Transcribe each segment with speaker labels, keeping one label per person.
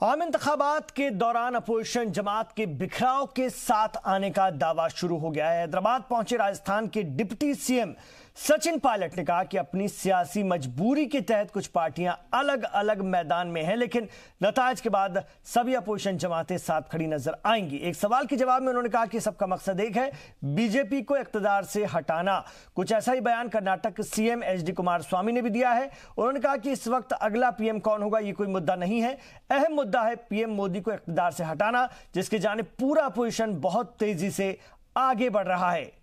Speaker 1: आम इंतखाबात के दौरान अपोजिशन जमात के बिखराव के साथ आने का दावा शुरू हो गया है। हैदराबाद पहुंचे राजस्थान के डिप्टी सीएम सचिन पायलट ने कहा कि अपनी सियासी मजबूरी के तहत कुछ पार्टियां अलग अलग मैदान में हैं, लेकिन नताज के बाद सभी अपोजिशन जमातें साथ खड़ी नजर आएंगी। एक सवाल के जवाब में उन्होंने कहा कि सबका मकसद एक है, बीजेपी को इक्तदार से हटाना। कुछ ऐसा ही बयान कर्नाटक सीएम एचडी कुमारस्वामी ने भी दिया है। उन्होंने कहा कि इस वक्त अगला पीएम कौन होगा ये कोई मुद्दा नहीं है, अहम मुद्दा है पीएम मोदी को इक्तदार से हटाना, जिसके जानिब पूरा अपोजिशन बहुत तेजी से आगे बढ़ रहा है।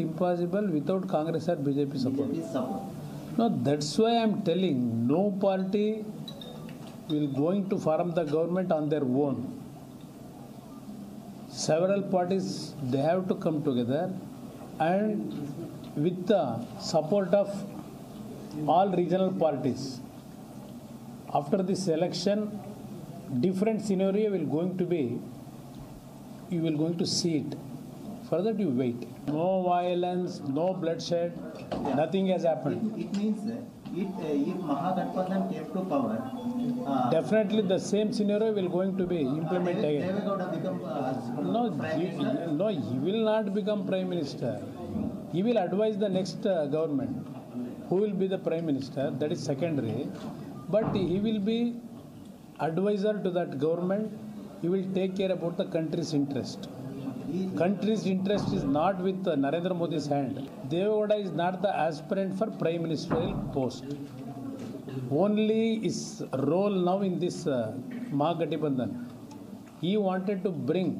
Speaker 2: Impossible without Congress or BJP support. No, that's why I'm telling no party will going to form the government on their own. Several parties, they have to come together and with the support of all regional parties. After this election, different scenario will going to be, you will going to see it. For that you wait. No violence, no bloodshed, nothing has happened.
Speaker 3: It means if Mahagathbandhan came to power,
Speaker 2: definitely the same scenario will going to be implemented again.
Speaker 3: Devegowda become Prime Minister.
Speaker 2: No, he will not become Prime Minister. He will advise the next government. Who will be the Prime Minister? That is secondary. But he will be advisor to that government. He will take care about the country's interest. Country's interest is not with Narendra Modi's hand. Devegowda is not the aspirant for Prime Ministerial post. Only his role now in this Mahagathbandhan, he wanted to bring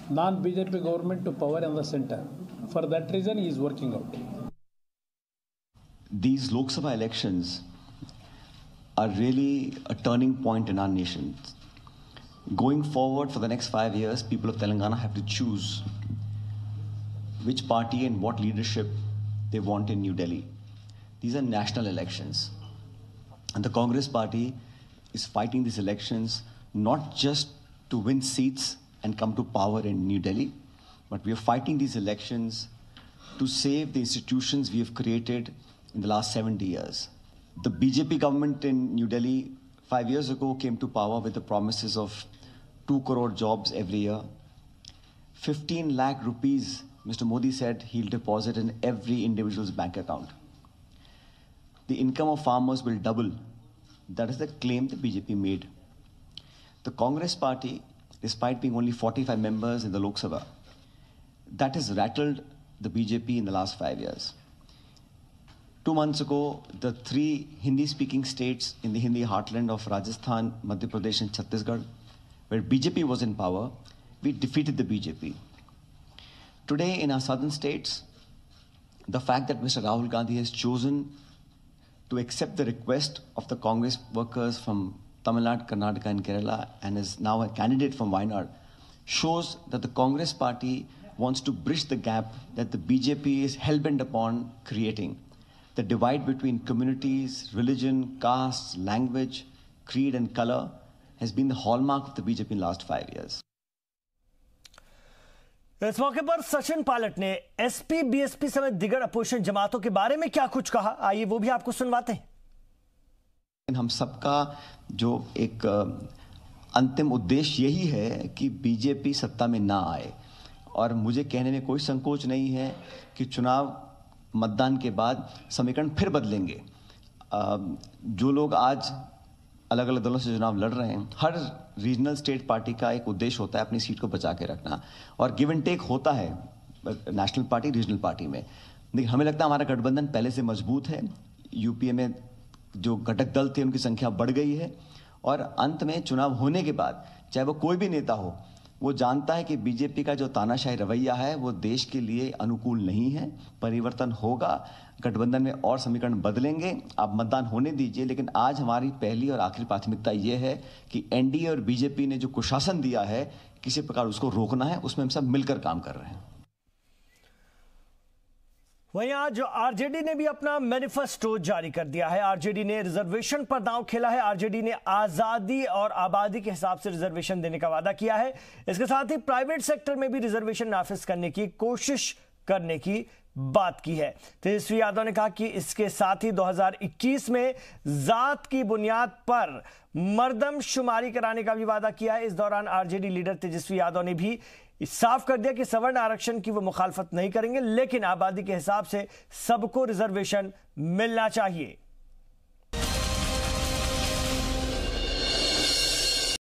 Speaker 2: non-BJP government to power in the center. For that reason, he is working out.
Speaker 4: These Lok Sabha elections are really a turning point in our nation. Going forward for the next 5 years, people of Telangana have to choose which party and what leadership they want in New Delhi. These are national elections. And the Congress party is fighting these elections not just to win seats and come to power in New Delhi, but we are fighting these elections to save the institutions we have created in the last 70 years. The BJP government in New Delhi 5 years ago came to power with the promises of 2 crore jobs every year. 15 lakh rupees, Mr. Modi said he'll deposit in every individual's bank account. The income of farmers will double. That is the claim the BJP made. The Congress party, despite being only 45 members in the Lok Sabha, that has rattled the BJP in the last 5 years. 2 months ago, the 3 Hindi-speaking states in the Hindi heartland of Rajasthan, Madhya Pradesh and Chhattisgarh, where BJP was in power, we defeated the BJP. Today, in our southern states, the fact that Mr. Rahul Gandhi has chosen to accept the request of the Congress workers from Tamil Nadu, Karnataka and Kerala and is now a candidate from Wayanad shows that the Congress party wants to bridge the gap that the BJP is hell-bent upon creating. The divide between communities, religion, caste, language, creed and color has been the hallmark of the BJP in the last 5 years.
Speaker 1: इस मौके पर सचिन पायलट ने SP, BSP समेत दिगर opposition जमातों के बारे में क्या कुछ कहा, आइए वो भी आपको सुनवाते हैं।
Speaker 4: हम सबका जो एक अंतिम उद्देश्य यही है कि बीजेपी सत्ता में ना आए, और मुझे कहने में कोई संकोच नहीं है कि चुनाव मतदान के बाद समीकरण फिर बदलेंगे। जो लोग आज अलग अलग दलों से चुनाव लड़ रहे हैं, हर रीजनल स्टेट पार्टी का एक उद्देश्य होता है अपनी सीट को बचा के रखना, और गिव एंड टेक होता है नेशनल पार्टी रीजनल पार्टी में। लेकिन हमें लगता है हमारा गठबंधन पहले से मजबूत है। यूपीए में जो घटक दल थे उनकी संख्या बढ़ गई है, और अंत में चुनाव होने के बाद चाहे वो कोई भी नेता हो, वो जानता है कि बीजेपी का जो तानाशाही रवैया है वो देश के लिए अनुकूल नहीं है। परिवर्तन होगा, गठबंधन में और समीकरण बदलेंगे। आप मतदान होने दीजिए, लेकिन आज हमारी पहली और आखिरी प्राथमिकता ये है कि एनडीए और बीजेपी ने जो कुशासन दिया है, किसी प्रकार उसको रोकना है। उसमें हम सब मिलकर काम कर रहे हैं।
Speaker 1: वहीं आज आरजेडी ने भी अपना मैनिफेस्टो जारी कर दिया है। आरजेडी ने रिजर्वेशन पर दांव खेला है। आरजेडी ने आजादी और आबादी के हिसाब से रिजर्वेशन देने का वादा किया है। इसके साथ ही प्राइवेट सेक्टर में भी रिजर्वेशन नाफिज करने की कोशिश करने की बात की है। तेजस्वी यादव ने कहा कि इसके साथ ही 2021 में जात की बुनियाद पर मर्दमशुमारी कराने का भी वादा किया है। इस दौरान आरजेडी लीडर तेजस्वी यादव ने भी साफ कर दिया कि सवर्ण आरक्षण की वो मुखालफत नहीं करेंगे, लेकिन आबादी के हिसाब से सबको रिजर्वेशन मिलना चाहिए।